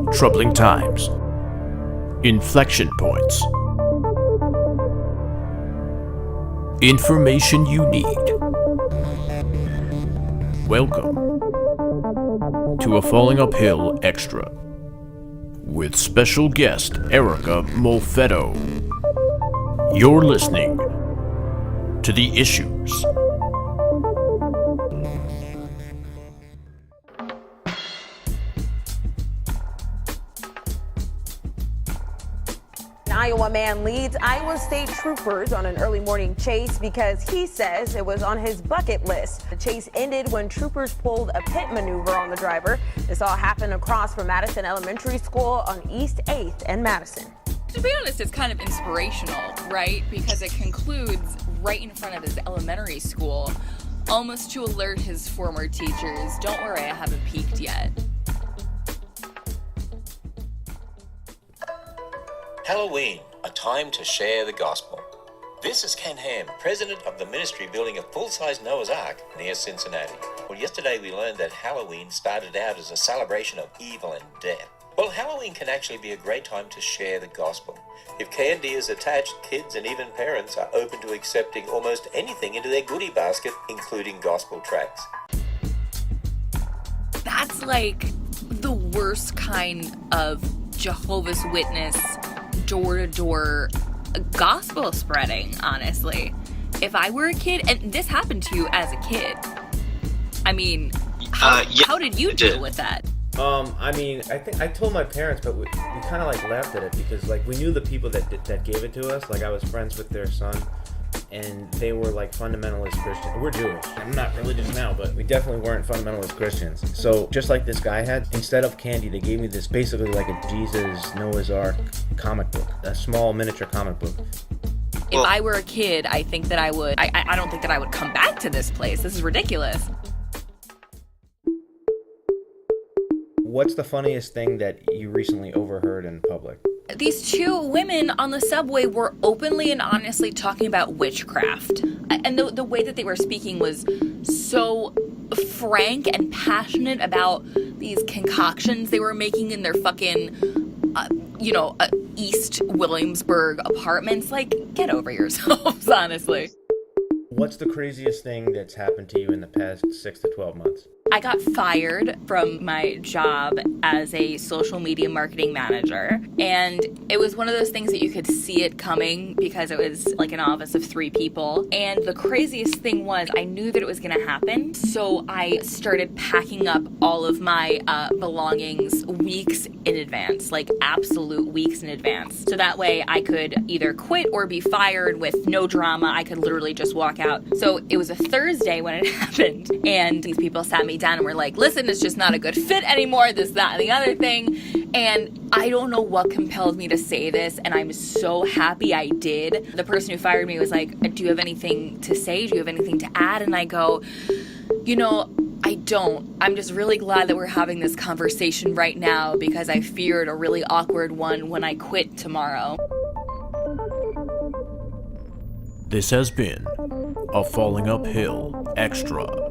Troubling times. Inflection points. Information you need. Welcome to a Falling Uphill Extra with special guest Erica Molfetto. You're listening to The Issues. An Iowa man leads Iowa State troopers on an early morning chase because he says it was on his bucket list. The chase ended when troopers pulled a pit maneuver on the driver. This all happened across from Madison Elementary School on East 8th and Madison. To be honest, it's kind of inspirational, right? Because it concludes right in front of his elementary school, almost to alert his former teachers, don't worry, I haven't peaked yet. Halloween, a time to share the gospel. This is Ken Ham, president of the ministry building a full-size Noah's Ark near Cincinnati. Well, yesterday we learned that Halloween started out as a celebration of evil and death. Well, Halloween can actually be a great time to share the gospel. If candy is attached, kids and even parents are open to accepting almost anything into their goodie basket, including gospel tracts. That's like the worst kind of Jehovah's Witness door-to-door gospel spreading, honestly. If I were a kid, and this happened to you as a kid, I mean, how did you deal with that? I think I told my parents, but we kind of like laughed at it because like we knew the people that gave it to us. Like I was friends with their son, and they were like fundamentalist Christians. We're Jewish. I'm not religious now, but we definitely weren't fundamentalist Christians. So just like this guy had, instead of candy, they gave me this basically like a Jesus Noah's Ark comic book, a small miniature comic book. If I were a kid, I think that I would. I don't think that I would come back to this place. This is ridiculous. What's the funniest thing that you recently overheard in public? These two women on the subway were openly and honestly talking about witchcraft. And the way that they were speaking was so frank and passionate about these concoctions they were making in their fucking, East Williamsburg apartments. Like, get over yourselves, honestly. What's the craziest thing that's happened to you in the past 6 to 12 months? I got fired from my job as a social media marketing manager, and it was one of those things that you could see it coming because it was like an office of 3 people. And the craziest thing was I knew that it was going to happen, so I started packing up all of my belongings weeks in advance, like absolute weeks in advance. So that way I could either quit or be fired with no drama. I could literally just walk out. So it was a Thursday when it happened, and these people sat me down and were like, listen, it's just not a good fit anymore, this, that, and the other thing. And I don't know what compelled me to say this, and I'm so happy I did. The person who fired me was like, do you have anything to say? Do you have anything to add? And I go, I don't. I'm just really glad that we're having this conversation right now because I feared a really awkward one when I quit tomorrow. This has been a Falling Uphill Extra.